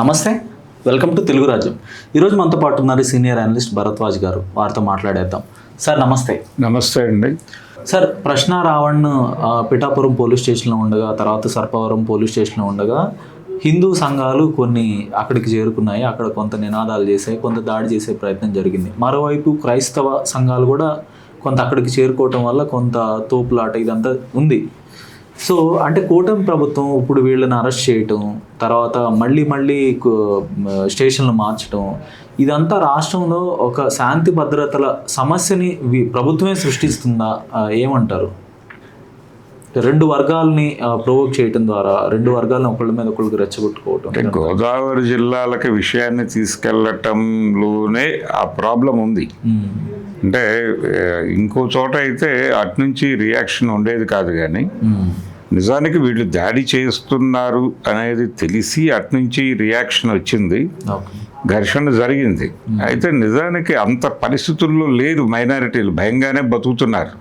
నమస్తే, welcome to Telugu రాజ్యం. ఈరోజు మనతో పాటు ఉన్నారు సీనియర్ అనలిస్ట్ భరద్వాజ్ గారు. వారితో మాట్లాడేద్దాం. సార్ నమస్తే. నమస్తే అండి. సార్, ప్రశ్న రావణ్ పిఠాపురం పోలీస్ స్టేషన్లో ఉండగా, తర్వాత సర్పవరం పోలీస్ స్టేషన్లో ఉండగా హిందూ సంఘాలు కొన్ని అక్కడికి చేరుకున్నాయి. అక్కడ కొంత నినాదాలు చేశాయి, కొంత దాడి చేసే ప్రయత్నం జరిగింది. మరోవైపు క్రైస్తవ సంఘాలు కూడా కొంత అక్కడికి చేరుకోవటం వల్ల కొంత తోపులాట ఇదంతా ఉంది. సో అంటే కూటమి ప్రభుత్వం ఇప్పుడు వీళ్ళని అరెస్ట్ చేయటం, తర్వాత మళ్ళీ స్టేషన్లు మార్చడం, ఇదంతా రాష్ట్రంలో ఒక శాంతి భద్రతల సమస్యని ప్రభుత్వమే సృష్టిస్తుందా? ఏమంటారు? రెండు వర్గాలని ప్రొవోక్ చేయటం ద్వారా రెండు వర్గాలను ఒకళ్ళ మీద ఒకళ్ళకి రెచ్చగొట్టుకోవటం. గోదావరి జిల్లాలకి విషయాన్ని తీసుకెళ్లటంలోనే ఆ ప్రాబ్లం ఉంది. అంటే ఇంకో చోట అయితే అట్నుంచి రియాక్షన్ ఉండేది కాదు, కానీ నిజానికి వీళ్ళు దాడి చేస్తున్నారు అనేది తెలిసి అట్నుంచి రియాక్షన్ వచ్చింది, ఘర్షణ జరిగింది. అయితే నిజానికి అంత పరిస్థితుల్లో లేదు. మైనారిటీలు భయంగానే బతుకుతున్నారు.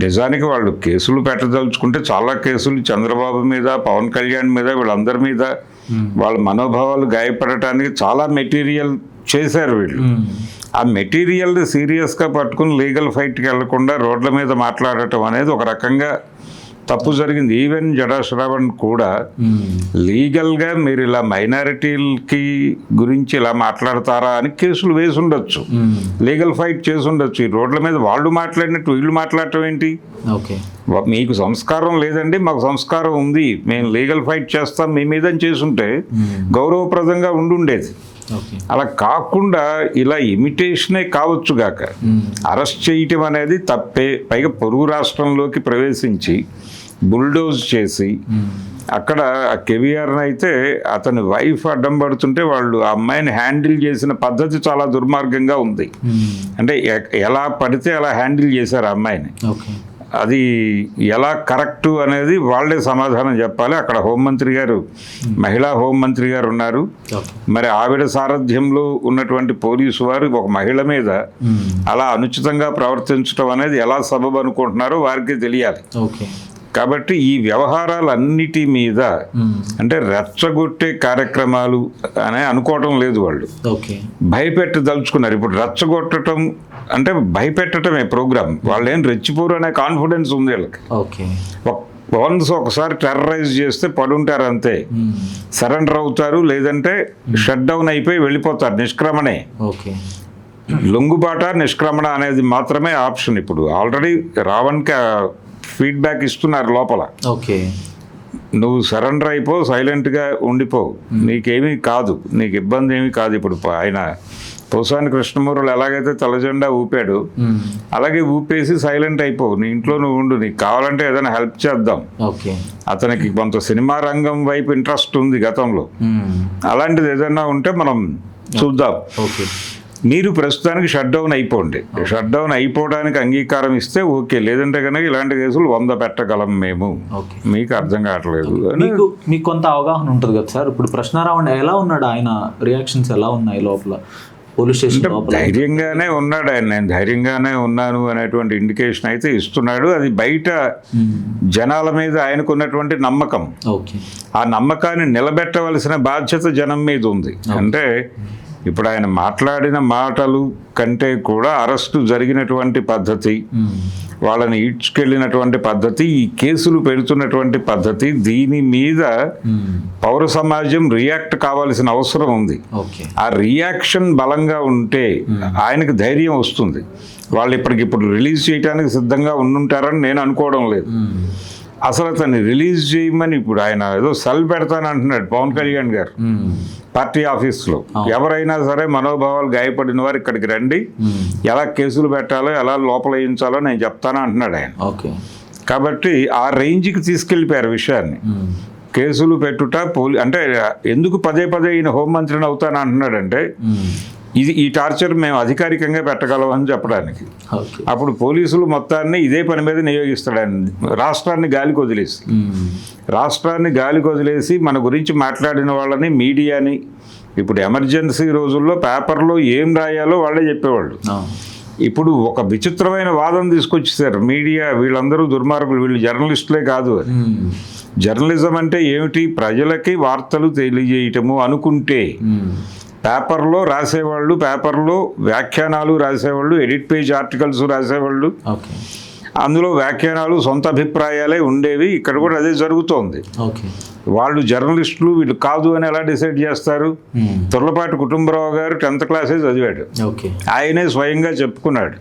నిజానికి వాళ్ళు కేసులు పెట్టదలుచుకుంటే చాలా కేసులు చంద్రబాబు మీద, పవన్ కళ్యాణ్ మీద, వీళ్ళందరి మీద వాళ్ళ మనోభావాలు గాయపడటానికి చాలా మెటీరియల్ చేశారు వీళ్ళు. ఆ మెటీరియల్ని సీరియస్గా పట్టుకుని లీగల్ ఫైట్కి వెళ్లకుండా రోడ్ల మీద మాట్లాడటం అనేది ఒక రకంగా తప్పు జరిగింది. ఈవెన్ జడా శ్రావణ్ కూడా లీగల్గా మీరు ఇలా మైనారిటీలకి గురించి ఇలా మాట్లాడతారా అని కేసులు వేసి ఉండొచ్చు, లీగల్ ఫైట్ చేసి ఉండొచ్చు. ఈ రోడ్ల మీద వాళ్ళు మాట్లాడినట్టు వీళ్ళు మాట్లాడటం ఏంటి? మీకు సంస్కారం లేదండి, మాకు సంస్కారం ఉంది, మేము లీగల్ ఫైట్ చేస్తాం మీ మీద అని చేసుంటే గౌరవప్రదంగా ఉండుండేది. అలా కాకుండా ఇలా ఇమిటేషనే కావచ్చుగాక అరెస్ట్ చేయటం అనేది తప్పే. పైగా పొరుగు రాష్ట్రంలోకి ప్రవేశించి బుల్డోజ్ చేసి అక్కడ కేవీఆర్ని అయితే అతని వైఫ్ అడ్డం పడుతుంటే వాళ్ళు ఆ అమ్మాయిని హ్యాండిల్ చేసిన పద్ధతి చాలా దుర్మార్గంగా ఉంది. అంటే ఎలా పడితే అలా హ్యాండిల్ చేశారు ఆ అమ్మాయిని. అది ఎలా కరెక్టు అనేది వాళ్ళే సమాధానం చెప్పాలి. అక్కడ హోంమంత్రి గారు, మహిళా హోంమంత్రి గారు ఉన్నారు. మరి ఆవిడ సారథ్యంలో ఉన్నటువంటి పోలీసు వారు ఒక మహిళ మీద అలా అనుచితంగా ప్రవర్తించడం అనేది ఎలా సబబు అనుకుంటున్నారో వారికి తెలియాలి. కాబట్టి ఈ వ్యవహారాలన్నిటి మీద అంటే రెచ్చగొట్టే కార్యక్రమాలు అనే అనుకోవటం లేదు. వాళ్ళు భయపెట్టదలుచుకున్నారు. ఇప్పుడు రెచ్చగొట్టడం అంటే భయపెట్టడమే ప్రోగ్రామ్. వాళ్ళు ఏం రెచ్చిపోరు అనే కాన్ఫిడెన్స్ ఉంది వీళ్ళకి. వన్స్ ఒకసారి టెర్రరైజ్ చేస్తే పడుంటారు అంతే, సరెండర్ అవుతారు, లేదంటే షట్ డౌన్ అయిపోయి వెళ్ళిపోతారు. నిష్క్రమణే, లొంగుబాట, నిష్క్రమణ అనేది మాత్రమే ఆప్షన్. ఇప్పుడు ఆల్రెడీ రావణ్కి ఫీడ్బ్యాక్ ఇస్తున్నారు లోపల, నువ్వు సరెండర్ అయిపో, సైలెంట్గా ఉండిపో, నీకేమీ కాదు, నీకు ఇబ్బంది ఏమీ కాదు. ఇప్పుడు ఆయన పోసాని కృష్ణమూర్తులు ఎలాగైతే తెల్లజెండా ఊపాడు అలాగే ఊపేసి సైలెంట్ అయిపో, నీ ఇంట్లో నువ్వు ఉండు, నీకు కావాలంటే ఏదైనా హెల్ప్ చేద్దాం. అతనికి కొంత సినిమా రంగం వైపు ఇంట్రెస్ట్ ఉంది గతంలో, అలాంటిది ఏదైనా ఉంటే మనం చూద్దాం. మీరు ప్రస్తుతానికి షట్ డౌన్ అయిపోండి. షట్ డౌన్ అయిపోవడానికి అంగీకారం ఇస్తే ఓకే, లేదంటే కనుక ఇలాంటి కేసులు 100 పెట్టగలం మేము. మీకు అర్థం కావట్లేదు. మీకు కొంత అవగాహన ఉంటుంది కదా సార్. ఇప్పుడు ప్రశ్నారావణ్ ఎలా ఉన్నాడు, ఆయన రియాక్షన్స్ ఎలా ఉన్నాయి లోపల పోలీస్ స్టేషన్? ధైర్యంగానే ఉన్నాడు ఆయన. నేను ధైర్యంగానే ఉన్నాను అనేటువంటి ఇండికేషన్ అయితే ఇస్తున్నాడు. అది బయట జనాల మీద ఆయనకున్నటువంటి నమ్మకం. ఆ నమ్మకాన్ని నిలబెట్టవలసిన బాధ్యత జనం మీద ఉంది. అంటే ఇప్పుడు ఆయన మాట్లాడిన మాటలు కంటే కూడా అరెస్టు జరిగినటువంటి పద్ధతి, వాళ్ళని ఈడ్చుకెళ్ళినటువంటి పద్ధతి, ఈ కేసులు పెడుతున్నటువంటి పద్ధతి, దీని మీద పౌర సమాజం రియాక్ట్ కావాల్సిన అవసరం ఉంది. ఆ రియాక్షన్ బలంగా ఉంటే ఆయనకు ధైర్యం వస్తుంది. వాళ్ళు ఇప్పటికిప్పుడు రిలీజ్ చేయడానికి సిద్ధంగా ఉండుంటారని నేను అనుకోవడం లేదు. అసలు అతన్ని రిలీజ్ చేయమని ఇప్పుడు ఆయన ఏదో సెల్ పెడతానంటున్నాడు పవన్ కళ్యాణ్ గారు పార్టీ ఆఫీస్లో. ఎవరైనా సరే మనోభావాలు గాయపడిన వారు ఇక్కడికి రండి, ఎలా కేసులు పెట్టాలో, ఎలా లోపల వేయించాలో నేను చెప్తాను అంటున్నాడు ఆయన. కాబట్టి ఆ రేంజ్కి తీసుకెళ్ళిపోయారు విషయాన్ని. కేసులు పెట్టుట అంటే ఎందుకు పదే ఈయన హోంమంత్రిని అవుతాను అంటున్నాడంటే ఈ టార్చర్ మేము అధికారికంగా పెట్టగలం అని చెప్పడానికి. అప్పుడు పోలీసులు మొత్తాన్ని ఇదే పని మీద నియోగిస్తాడని రాష్ట్రాన్ని గాలికి వదిలేసి మన గురించి మాట్లాడిన వాళ్ళని, మీడియాని, ఇప్పుడు ఎమర్జెన్సీ రోజుల్లో పేపర్లో ఏం రాయాలో వాళ్ళే చెప్పేవాళ్ళు. ఇప్పుడు ఒక విచిత్రమైన వాదన తీసుకొచ్చేసారు మీడియా, వీళ్ళందరూ దుర్మార్గులు, వీళ్ళు జర్నలిస్టులే కాదు అని. జర్నలిజం అంటే ఏమిటి? ప్రజలకి వార్తలు తెలియజేయటము అనుకుంటే పేపర్లో రాసేవాళ్ళు, పేపర్లో వ్యాఖ్యానాలు రాసేవాళ్ళు, ఎడిట్ పేజ్ ఆర్టికల్స్ రాసేవాళ్ళు, ఓకే అందులో వ్యాఖ్యానాలు సొంత అభిప్రాయాలే ఉండేవి. ఇక్కడ కూడా అదే జరుగుతోంది. ఓకే వాళ్ళు జర్నలిస్టులు వీళ్ళు కాదు అని ఎలా డిసైడ్ చేస్తారు? తుర్లపాటి కుటుంబరావు గారు 10th క్లాసే చదివాడు. ఓకే ఆయనే స్వయంగా చెప్పుకున్నాడు.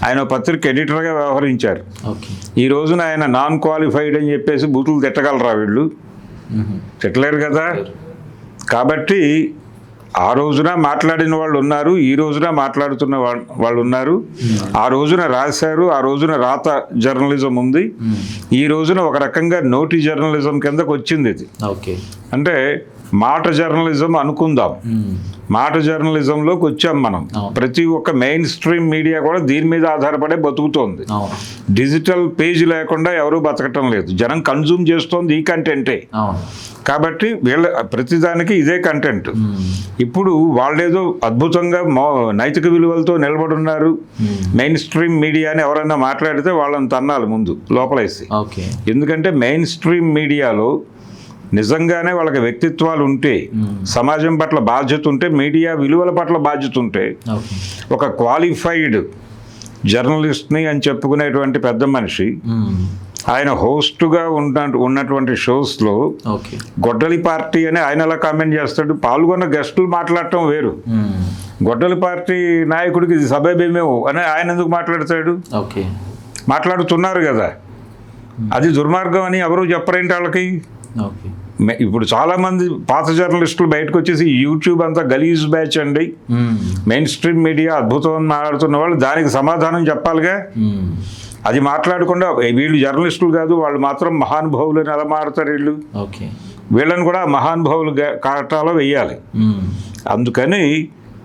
ఆయన పత్రిక ఎడిటర్గా వ్యవహరించారు. ఓకే ఈ రోజున ఆయన నాన్ క్వాలిఫైడ్ అని చెప్పేసి బూతులు తిట్టగలరా? వీళ్ళు తిట్టలేరు కదా. కాబట్టి ఆ రోజున మాట్లాడిన వాళ్ళు ఉన్నారు, ఈ రోజున మాట్లాడుతున్న వాళ్ళు ఉన్నారు. ఆ రోజున రాశారు, ఆ రోజున రాత జర్నలిజం ఉంది, ఈ రోజున ఒక రకంగా నోటి జర్నలిజం కిందకు వచ్చింది ఇది. ఓకే అంటే మాట జర్నలిజం అనుకుందాం. మాట జర్నలిజంలోకి వచ్చాం మనం. ప్రతి ఒక్క మెయిన్ స్ట్రీమ్ మీడియా కూడా దీని మీద ఆధారపడే బతుకుతోంది. డిజిటల్ పేజ్ లేకుండా ఎవరూ బతకటం లేదు. జనం కన్జ్యూమ్ చేస్తోంది ఈ కంటెంటే. కాబట్టి వీళ్ళ ప్రతిదానికి ఇదే కంటెంట్. ఇప్పుడు వాళ్ళేదో అద్భుతంగా నైతిక విలువలతో నిలబడున్నారు. మెయిన్ స్ట్రీమ్ మీడియాని ఎవరైనా మాట్లాడితే వాళ్ళని తన్నాలి ముందు లోపలేసి. ఎందుకంటే మెయిన్ స్ట్రీమ్ మీడియాలో నిజంగానే వాళ్ళకి వ్యక్తిత్వాలు ఉంటే, సమాజం పట్ల బాధ్యత ఉంటే, మీడియా విలువల పట్ల బాధ్యత ఉంటే, ఒక క్వాలిఫైడ్ జర్నలిస్ట్ని అని చెప్పుకునేటువంటి పెద్ద మనిషి ఆయన హోస్ట్గా ఉన్నటువంటి షోస్లో గొడ్డలి పార్టీ అని ఆయన ఎలా కామెంట్ చేస్తాడు? పాల్గొన్న గెస్టులు మాట్లాడటం వేరు. గొడ్డలి పార్టీ నాయకుడికి ఇది సబబేమేమో అని ఆయన ఎందుకు మాట్లాడతాడు? మాట్లాడుతున్నారు కదా. అది దుర్మార్గం అని ఎవరు చెప్పరేంటి వాళ్ళకి? ఇప్పుడు చాలా మంది పాత జర్నలిస్టులు బయటకు వచ్చేసి యూట్యూబ్ అంతా గలీజ్ బ్యాచ్ అండి, మెయిన్ స్ట్రీమ్ మీడియా అద్భుతం అని మాట్లాడుతున్న వాళ్ళు దానికి సమాధానం చెప్పాలిగా. అది మాట్లాడకుండా వీళ్ళు జర్నలిస్టులు కాదు, వాళ్ళు మాత్రం మహానుభావులు అని ఎలా మాట్లాడతారు వీళ్ళు? వీళ్ళని కూడా మహానుభావులు కాటాలో వెయ్యాలి. అందుకని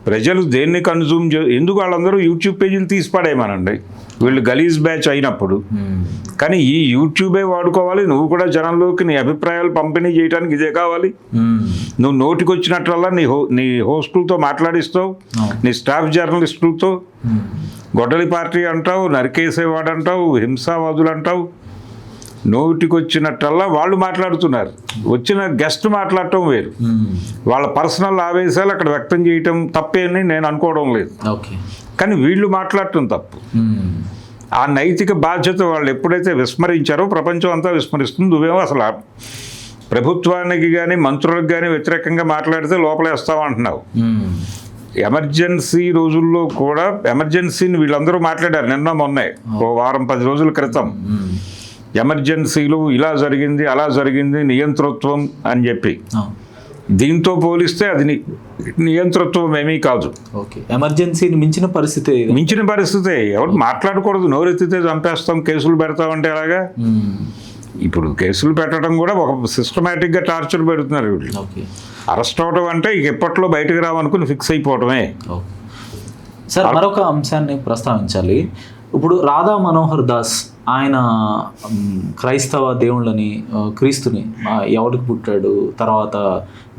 ప్రజలు దేన్ని కన్జ్యూమ్ ఎందుకు వాళ్ళందరూ యూట్యూబ్ పేజీలు తీసి పడేయమనండి వీళ్ళు గలీజ్ బ్యాచ్ అయినప్పుడు. కానీ ఈ యూట్యూబే వాడుకోవాలి. నువ్వు కూడా జనంలోకి నీ అభిప్రాయాలు పంపిణీ చేయడానికి ఇదే కావాలి. నువ్వు నోటికి వచ్చినట్లల్లా నీ హోస్టులతో మాట్లాడిస్తావు, నీ స్టాఫ్ జర్నలిస్టులతో. గొడ్డలి పార్టీ అంటావు, నరికేసేవాడు అంటావు, హింసావాదులు అంటావు. నోటికి వచ్చినట్టల్లా వాళ్ళు మాట్లాడుతున్నారు. వచ్చిన గెస్ట్ మాట్లాడటం వేరు. వాళ్ళ పర్సనల్ ఆవేశాలు అక్కడ వ్యక్తం చేయటం తప్పేని నేను అనుకోవడం లేదు. కానీ వీళ్ళు మాట్లాడటం తప్పు. ఆ నైతిక బాధ్యత వాళ్ళు ఎప్పుడైతే విస్మరించారో ప్రపంచం అంతా విస్మరిస్తుంది. నువ్వేమో అసలు ప్రభుత్వానికి కానీ మంత్రులకు కానీ వ్యతిరేకంగా మాట్లాడితే లోపలేస్తామంటున్నావు. ఎమర్జెన్సీ రోజుల్లో కూడా ఎమర్జెన్సీని వీళ్ళందరూ మాట్లాడారు నిన్న మొన్నే, ఓ వారం 10 రోజుల క్రితం. ఎమర్జెన్సీలు ఇలా జరిగింది, అలా జరిగింది, నియంతృత్వం అని చెప్పి. దీంతో పోలిస్తే అది నియంతృత్వం ఏమీ కాదు. ఎమర్జెన్సీని మించిన పరిస్థితే. ఎవరు మాట్లాడకూడదు. నోరెత్తితే చంపేస్తాం, కేసులు పెడతామంటే ఎలాగా? ఇప్పుడు కేసులు పెట్టడం కూడా ఒక సిస్టమేటిక్గా టార్చర్ పెడుతున్నారు వీళ్ళు. అరెస్ట్ అవడం అంటే ఇక ఎప్పట్లో బయటకు రావనుకుని ఫిక్స్ అయిపోవటమే. సార్, మరొక అంశాన్ని ప్రస్తావించాలి. ఇప్పుడు రాధా మనోహర్ దాస్ ఆయన క్రైస్తవ దేవుళ్ళని, క్రీస్తుని ఎవరికి పుట్టాడు, తర్వాత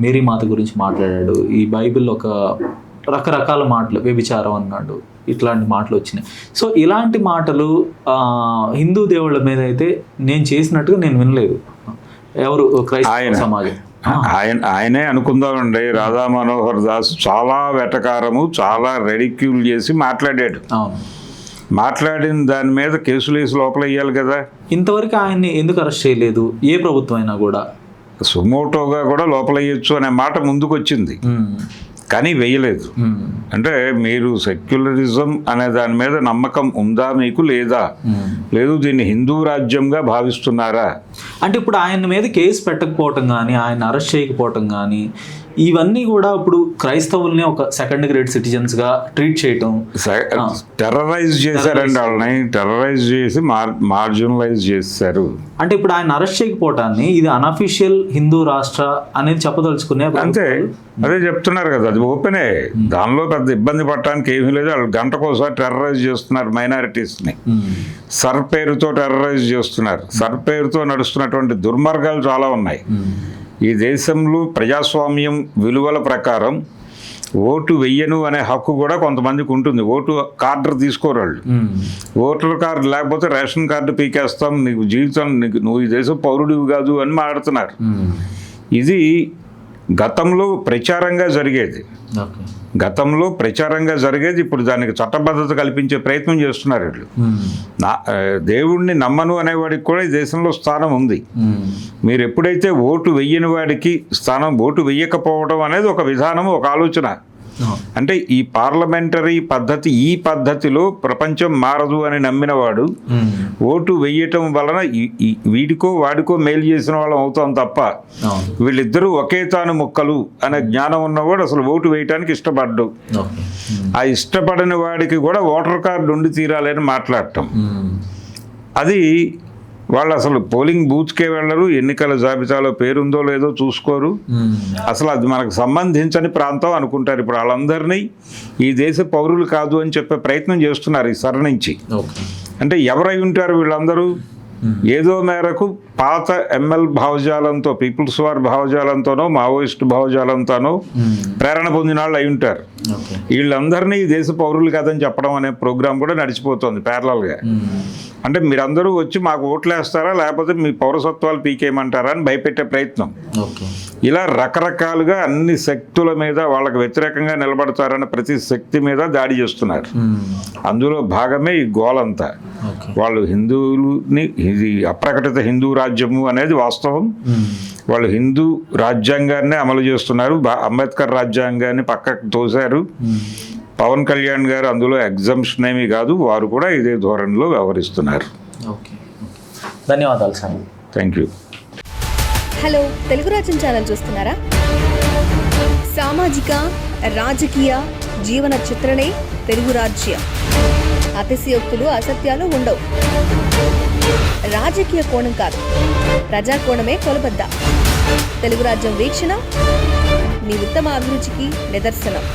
మేరీ మాత గురించి మాట్లాడాడు. ఈ బైబిల్ ఒక రకరకాల మాటలు, వ్యభిచారం అన్నాడు, ఇట్లాంటి మాటలు వచ్చినాయి. సో ఇలాంటి మాటలు హిందూ దేవుళ్ళ మీద అయితే నేను చేసినట్టుగా నేను వినలేదు. ఎవరు క్రైస్తవ సమాజం ఆయనే అనుకుందామండి. రాధా మనోహర్ దాస్ చాలా వెటకారము, చాలా రెడిక్యూల్ చేసి మాట్లాడాడు. మాట్లాడిన దాని మీద కేసులు వేసి లోపల వేయాలి కదా. ఇంతవరకు ఆయన్ని ఎందుకు అరెస్ట్ చేయలేదు? ఏ ప్రభుత్వం అయినా కూడా సుమోటోగా కూడా లోపల వేయచ్చు అనే మాట ముందుకు వచ్చింది, కానీ వేయలేదు. అంటే మీరు సెక్యులరిజం అనే దాని మీద నమ్మకం ఉందా మీకు, లేదా? లేదు, దీన్ని హిందూ రాజ్యంగా భావిస్తున్నారా? అంటే ఇప్పుడు ఆయన మీద కేసు పెట్టకపోవటం కానీ, ఆయన అరెస్ట్ చేయకపోవటం కానీ, ఇవన్నీ కూడా ఇప్పుడు క్రైస్తవుల్ని ఒక సెకండ్ గ్రేడ్ సిటిజన్స్ గా ట్రీట్ చేయటం, టెర్రరైజ్ చేశారండి. వాళ్ళని టెర్రరైజ్ చేసి మార్జినలైజ్ చేశారు. అంటే ఇప్పుడు ఆయన అరెస్ట్ చేయకపోవటాన్ని ఇది అన్అఫీషియల్ హిందూ రాష్ట్ర అనేది చెప్పదలుచుకునే అంతే. అదే చెప్తున్నారు కదా, అది ఓపెనే. దానిలో పెద్ద ఇబ్బంది పడటానికి ఏమీ లేదు. వాళ్ళు గంటకోసారి టెర్రరైజ్ చేస్తున్నారు మైనారిటీస్ని. సర్ పేరుతో టెర్రరైజ్ చేస్తున్నారు. సర్ పేరుతో నడుస్తున్నటువంటి దుర్మార్గాలు చాలా ఉన్నాయి. ఈ దేశంలో ప్రజాస్వామ్యం విలువల ప్రకారం ఓటు వెయ్యను అనే హక్కు కూడా కొంతమందికి ఉంటుంది. ఓటు కార్డు తీసుకోరు వాళ్ళు. ఓటర్ కార్డు లేకపోతే రేషన్ కార్డు పీకేస్తాం, నీకు జీవితం, నువ్వు ఈ దేశం పౌరుడివి కాదు అని మాట్లాడుతున్నారు. ఇది గతంలో ప్రచారంగా జరిగేది. ఇప్పుడు దానికి చట్టబద్ధత కల్పించే ప్రయత్నం చేస్తున్నారు వీళ్ళు. దేవుణ్ణి నమ్మను అనేవాడికి కూడా ఈ దేశంలో స్థానం ఉంది. మీరు ఎప్పుడైతే ఓటు వెయ్యని వాడికి స్థానం, ఓటు వెయ్యకపోవడం అనేది ఒక విధానం, ఒక ఆలోచన. అంటే ఈ పార్లమెంటరీ పద్ధతి, ఈ పద్ధతిలో ప్రపంచం మారదు అని నమ్మినవాడు ఓటు వెయ్యటం వలన వీడికో వాడికో మేలు చేసిన వాళ్ళం అవుతాం తప్ప వీళ్ళిద్దరూ ఒకే తాను ముక్కలు అనే జ్ఞానం ఉన్నవాడు అసలు ఓటు వేయటానికి ఇష్టపడ్డు. ఆ ఇష్టపడని వాడికి కూడా ఓటర్ కార్డు ఉండి తీరాలని మాట్లాడటం, అది వాళ్ళు అసలు పోలింగ్ బూత్కే వెళ్ళరు, ఎన్నికల జాబితాలో పేరుందో లేదో చూసుకోరు, అసలు అది మనకు సంబంధించని ప్రాంతం అనుకుంటారు. ఇప్పుడు వాళ్ళందరినీ ఈ దేశ పౌరులు కాదు అని చెప్పే ప్రయత్నం చేస్తున్నారు ఈ సర నుంచి. అంటే ఎవరై ఉంటారు వీళ్ళందరూ? ఏదో మేరకు పాత ఎంఎల్ భావజాలంతో, పీపుల్స్ వార్ భావజాలంతోనో మావోయిస్ట్ భావజాలంతోనో ప్రేరణ పొందిన వాళ్ళు అయి ఉంటారు. వీళ్ళందరినీ ఈ దేశ పౌరులు కాదని చెప్పడం అనే ప్రోగ్రాం కూడా నడిచిపోతుంది ప్యారలల్గా. అంటే మీరందరూ వచ్చి మాకు ఓట్లు వేస్తారా లేకపోతే మీ పౌరసత్వాలు పీకేయమంటారా అని భయపెట్టే ప్రయత్నం. ఇలా రకరకాలుగా అన్ని శక్తుల మీద వాళ్ళకి వ్యతిరేకంగా నిలబడతారన్న ప్రతి శక్తి మీద దాడి చేస్తున్నారు. అందులో భాగమే ఈ గోలంతా. వాళ్ళు హిందువులని, ఇది అప్రకటిత హిందూ రాజ్యము అనేది వాస్తవం. వాళ్ళు హిందూ రాజ్యాంగాన్ని అమలు చేస్తున్నారు. అంబేద్కర్ రాజ్యాంగాన్ని పక్కకు తోశారు. పవన్ కళ్యాణ్ గారు అందులో ఎగ్జంప్షన్ ఏమీ కాదు, వారు కూడా ఇదే ధోరణిలో వ్యవహరిస్తున్నారు. ధన్యవాదాలు sir. Thank you. Hello, Telugu రాజ్యం ఛానల్ చూస్తున్నారా? సామాజిక, రాజకీయ, జీవన చిత్రణే తెలుగు రాజ్యం. అతిశయోక్తులు, అసత్యాలు ఉండవు. రాజకీయ కోణం కాదు, ప్రజా కోణమే కొలబద్ద. తెలుగు రాజ్యం వీక్షణ మీ ఉత్తమ అభిరుచికి నిదర్శనం.